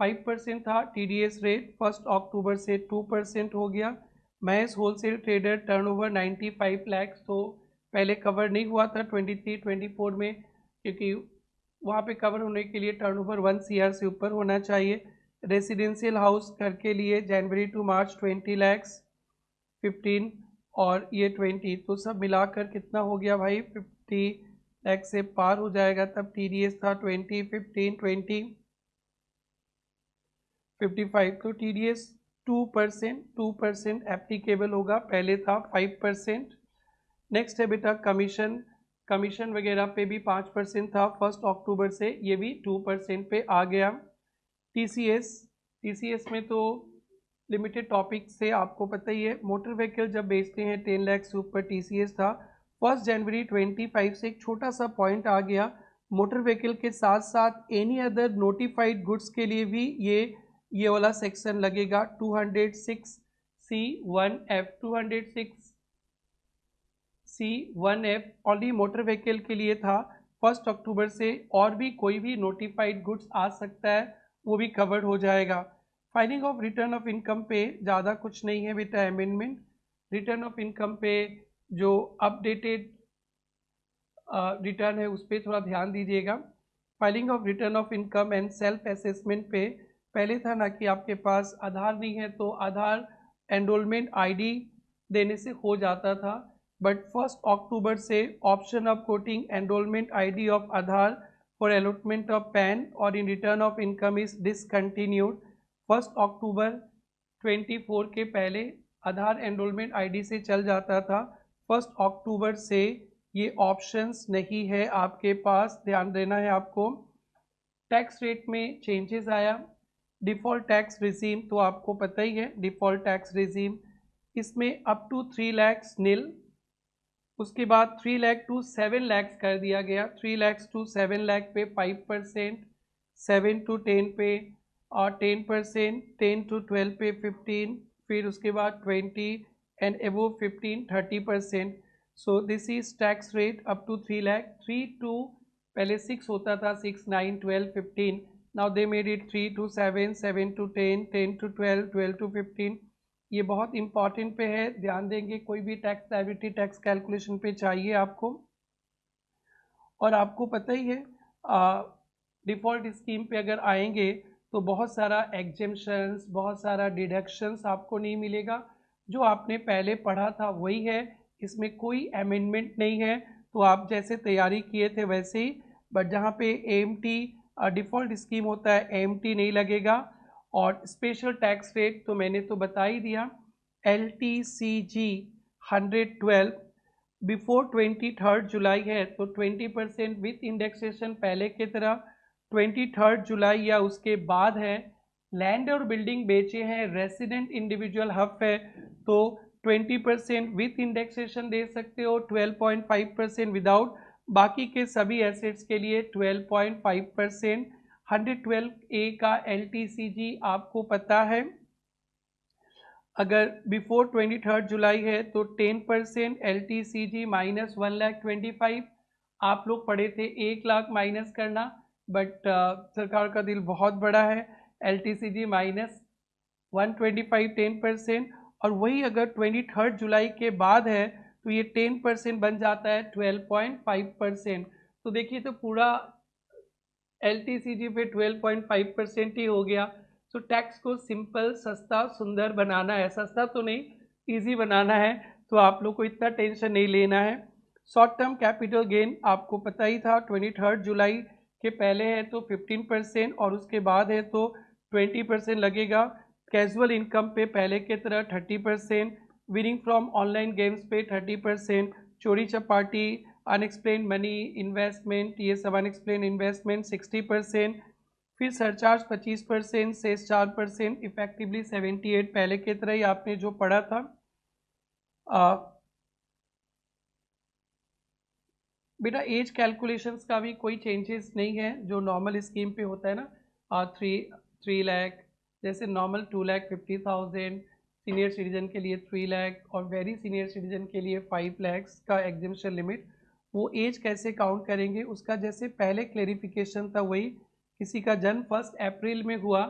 5% था TDS रेट, 1 अक्टूबर से 2% हो गया। महज होलसेल ट्रेडर टर्नओवर 95 लाख तो पहले कवर नहीं हुआ था 23-24 में, क्योंकि वहाँ पे कवर होने के लिए टर्नओवर 1 CR से ऊपर होना चाहिए। रेसिडेंशियल हाउस घर के लिए जनवरी टू मार्च 20 लाख, 15 और ये 20, तो सब मिलाकर कितना हो गया भाई 50 लाख से पार हो जाएगा। तब TDS था 20, 15, 20, 55, तो TDS 2% एप्लीकेबल होगा, पहले था 5%। नेक्स्ट है बेटा कमीशन वगैरह पे भी 5% था 1 अक्टूबर से, ये भी 2% पे आ गया। TCS में तो लिमिटेड टॉपिक से आपको पता ही है, मोटर व्हीकल जब बेचते हैं 10 लाख से ऊपर TCS था। 1 जनवरी 25 से एक छोटा सा पॉइंट आ गया, मोटर व्हीकल के साथ साथ एनी अदर नोटिफाइड गुड्स के लिए भी ये वाला सेक्शन लगेगा। 206C1F, 206C1F only motor vehicle के लिए था। 1 अक्टूबर से और भी कोई भी नोटिफाइड गुड्स आ सकता है, वो भी कवर्ड हो जाएगा। Filing of return of income पे ज़्यादा कुछ नहीं है बेटा अमेंडमेंट। रिटर्न ऑफ इनकम पे जो अपडेटेड रिटर्न है उस पर थोड़ा ध्यान दीजिएगा। Filing of return of income and self assessment पे पहले था ना कि आपके पास आधार नहीं है तो आधार एनरोलमेंट ID देने से हो जाता था, बट 1 अक्टूबर से option of quoting enrolment ID of Aadhaar for allotment of PAN और in return of income is discontinued. 1 October 24 के पहले आधार एनरोलमेंट ID से चल जाता था। 1 अक्टूबर से ये ऑप्शंस नहीं है आपके पास, ध्यान देना है आपको। टैक्स रेट में चेंजेस आया। डिफ़ॉल्ट टैक्स रिजीम तो आपको पता ही है, डिफ़ॉल्ट टैक्स रिजीम इसमें अप टू 3 लाख नील, उसके बाद 3 लाख टू 7 लाख कर दिया गया। 3 लाख टू 7 लाख पे 5%, 7 टू 10 पे और 10%, 10 टू 12 पे 15, फिर उसके बाद 20 and above 15 30%। So this is tax rate up to 3 lakh. 3 to पहले 6 होता था, 6, 9, 12, 15, now they made it 3 to 7, 7 to 10, 10 to 12, 12 to 15। ये बहुत इंपॉर्टेंट पे है, ध्यान देंगे कोई भी टैक्स लायबिलिटी टैक्स कैलकुलेशन पे चाहिए आपको। और आपको पता ही है डिफ़ॉल्ट स्कीम पे अगर आएंगे तो बहुत सारा एग्जेम्पशंस, बहुत सारा डिडक्शंस आपको नहीं मिलेगा। जो आपने पहले पढ़ा था वही है, इसमें कोई अमेंडमेंट नहीं है। तो आप जैसे तैयारी किए थे वैसे ही, बट जहाँ पे AMT डिफ़ॉल्ट स्कीम होता है AMT नहीं लगेगा। और स्पेशल टैक्स रेट तो मैंने तो बता ही दिया, LTCG 112 बिफोर 23 जुलाई है तो 20% विथ इंडेक्सेशन पहले की तरह, 23 जुलाई या उसके बाद है। लैंड और बिल्डिंग बेचे हैं, रेसिडेंट इंडिविजुअल हब है, तो 20% विथ इंडेक्सेशन दे सकते हो, 12.5% विदाउट। बाकी के सभी एसेट्स के लिए 12.5%। 112A का LTCG आपको पता है, अगर बिफोर 23 जुलाई है तो 10% LTCG माइनस 1,25,000। आप लोग पढ़े थे 1 लाख माइनस करना, बट सरकार का दिल बहुत बड़ा है। LTCG माइनस 125 10%, और वही अगर 23 जुलाई के बाद है तो ये 10% बन जाता है 12.5%। तो देखिए तो पूरा LTCG पे 12.5% ही हो गया। सो टैक्स को सिंपल, सस्ता, सुंदर बनाना है, सस्ता तो नहीं, इजी बनाना है, तो आप लोग को इतना टेंशन नहीं लेना है। शॉर्ट टर्म कैपिटल गेन आपको पता ही था, 23 जुलाई के पहले है तो 15% और उसके बाद है तो 20% लगेगा। कैजुअल इनकम पे पहले की तरह 30%, विनिंग फ्रॉम ऑनलाइन गेम्स पे 30%, चोरी चपाटी, अनएक्सप्लेन मनी, इन्वेस्टमेंट, ये सब अनएक्सप्लेन इन्वेस्टमेंट 60%, फिर सरचार्ज 25%, सेस 4%, इफेक्टिवली 78, पहले की तरह ही आपने जो पढ़ा था। बेटा एज कैलकुलेशंस का भी कोई चेंजेस नहीं है, जो नॉर्मल स्कीम पे होता है ना, 3 लाख, जैसे नॉर्मल 2,50,000, सीनियर सिटीजन के लिए 3 लाख और वेरी सीनियर सिटीजन के लिए 5 लाख का एग्जिबिशन लिमिट। वो एज कैसे काउंट करेंगे उसका जैसे पहले क्लेरिफिकेशन था वही, किसी का जन्म 1 अप्रैल में हुआ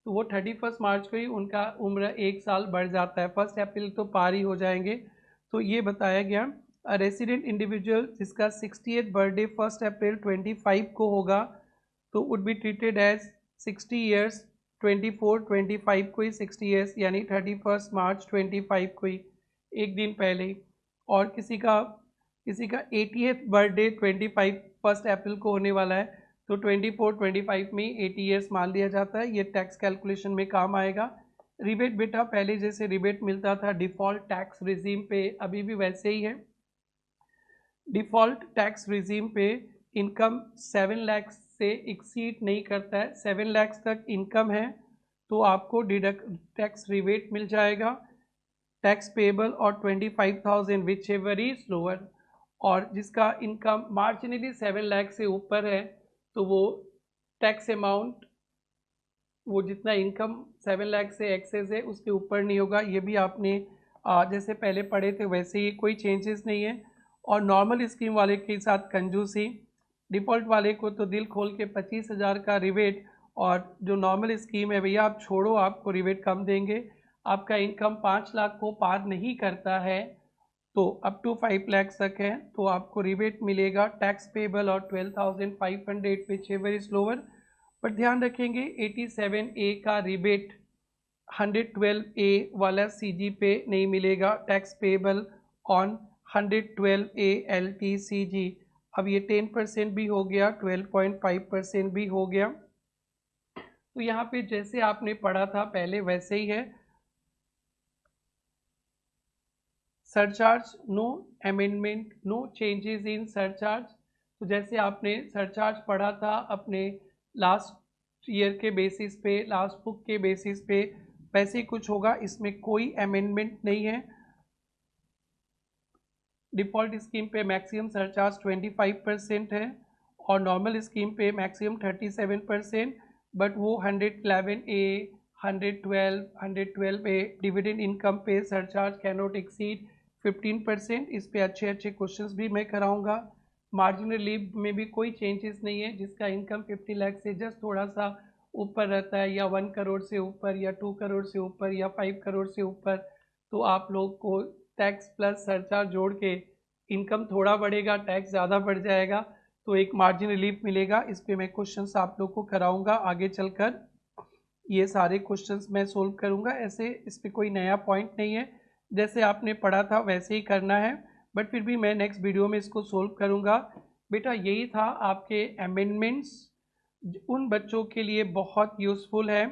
तो वो 31 मार्च को ही उनका उम्र 1 साल बढ़ जाता है, 1 अप्रैल तो पार ही हो जाएंगे। तो ये बताया गया। रेसिडेंट इंडिविजुअल जिसका 60th बर्थडे 1 अप्रैल 25 को होगा तो would be treated as 60 years, 24-25 को ही 60 ईयर्स, यानी 31 मार्च 25 को ही, एक दिन पहले ही। और किसी का 80th बर्थडे 25 1 अप्रैल को होने वाला है तो 24-25 में 80 ईयर्स मान लिया जाता है। ये टैक्स कैलकुलेशन में काम आएगा। रिबेट बेटा पहले जैसे रिबेट मिलता था डिफ़ॉल्ट टैक्स रिजीम पे, अभी भी वैसे ही है। डिफ़ॉल्ट टैक्स रिजीम पे इनकम 7 लाख से एक्सीड नहीं करता है, 7 लाख तक इनकम है तो आपको डिडक्ट टैक्स रिबेट मिल जाएगा। टैक्स पेबल और 25,000 विच एवर इज लोअर, और जिसका इनकम मार्जिनली 7 लाख से ऊपर है तो वो टैक्स अमाउंट, वो जितना इनकम 7 लाख से एक्सेस है उसके ऊपर नहीं होगा। ये भी आपने जैसे पहले पढ़े थे वैसे ही, कोई चेंजेस नहीं है। और नॉर्मल स्कीम वाले के साथ कंजूसी, डिफ़ॉल्ट वाले को तो दिल खोल के 25,000 का रिबेट, और जो नॉर्मल स्कीम है भैया आप छोड़ो, आपको रिबेट कम देंगे। आपका इनकम 5 लाख को पार नहीं करता है तो अप टू 5 लाख तक है तो आपको रिबेट मिलेगा। टैक्स पेबल और 12,500 विच एवर इज लोअर, पर ध्यान रखेंगे 87A का रिबेट 112A वाला CG पे नहीं मिलेगा। Tax payable on 112A LTCG, अब ये 10% भी हो गया, 12.5% भी हो गया। तो यहाँ पे जैसे आपने पढ़ा था पहले वैसे ही है। Surcharge no amendment, no changes in surcharge. तो जैसे आपने सरचार्ज पढ़ा था अपने लास्ट ईयर के बेसिस पे, लास्ट बुक के बेसिस पे, वैसे ही कुछ होगा, इसमें कोई अमेंडमेंट नहीं है। डिफ़ॉल्ट स्कीम पे मैक्सिमम सरचार्ज 25% है और नॉर्मल स्कीम पे मैक्सिमम 37%, बट वो 111A 112A डिविडेंड इनकम पे सरचार्ज कैनॉट एक्सीड 15%। इस पे अच्छे अच्छे क्वेश्चंस भी मैं कराऊंगा। मार्जिनल लीव में भी कोई चेंजेस नहीं है, जिसका इनकम 50 लाख से जस्ट थोड़ा सा ऊपर रहता है, या 1 करोड़ से ऊपर, या 2 करोड़ से ऊपर, या 5 करोड़ से ऊपर, तो आप लोग को टैक्स प्लस सरचार्ज जोड़ के इनकम थोड़ा बढ़ेगा, टैक्स ज़्यादा बढ़ जाएगा, तो एक मार्जिन रिलीफ मिलेगा। इस पे मैं क्वेश्चंस आप लोग को कराऊंगा आगे चलकर, ये सारे क्वेश्चंस मैं सोल्व करूंगा। ऐसे इस पे कोई नया पॉइंट नहीं है, जैसे आपने पढ़ा था वैसे ही करना है, बट फिर भी मैं नेक्स्ट वीडियो में इसको सोल्व करूंगा। बेटा यही था आपके अमेंडमेंट्स, उन बच्चों के लिए बहुत यूज़फुल है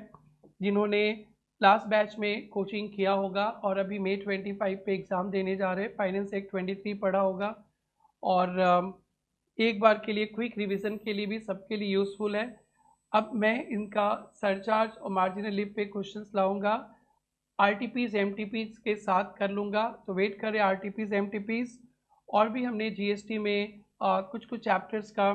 जिन्होंने लास्ट बैच में कोचिंग किया होगा और अभी मई 25 पे एग्ज़ाम देने जा रहे हैं, फाइनेंस एक्ट 23 पढ़ा होगा और एक बार के लिए क्विक रिवीजन के लिए भी सबके लिए यूज़फुल है। अब मैं इनका सरचार्ज और मार्जिनल लिप पे क्वेश्चंस लाऊंगा, आरटीपीज एमटीपीज के साथ कर लूँगा, तो वेट करें आरटीपीज एमटीपीज। और भी हमने जीएसटी में कुछ कुछ चैप्टर्स का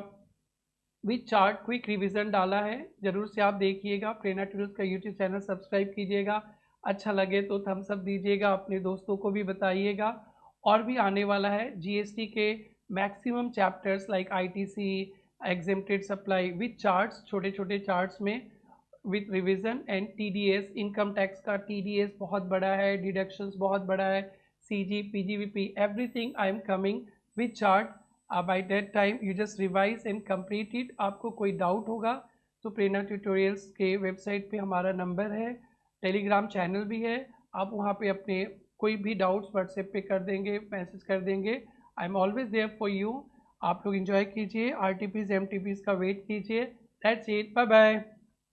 विथ चार्ट क्विक रिवीजन डाला है, ज़रूर से आप देखिएगा। प्रेरणा ट्यूटर्स का यूट्यूब चैनल सब्सक्राइब कीजिएगा, अच्छा लगे तो थम्स अप दीजिएगा, अपने दोस्तों को भी बताइएगा। और भी आने वाला है जीएसटी के maximum chapters like ITC, exempted supply with charts, छोटे छोटे चार्ट्स में with revision. And TDS, income tax का टीडीएस बहुत बड़ा है, डिडक्शंस बहुत बड़ा है, CG PGVP, everything I am coming with chart. By that time you just revise and complete it. आपको कोई डाउट होगा तो प्रेरणा ट्यूटोरियल्स के वेबसाइट पे हमारा नंबर है, टेलीग्राम चैनल भी है, आप वहाँ पे अपने कोई भी डाउट्स व्हाट्सएप पे कर देंगे, मैसेज कर देंगे। I am always there for you. आप लोग इन्जॉय कीजिए, आरटीपीज एमटीपीज का वेट कीजिए। That's it, bye bye.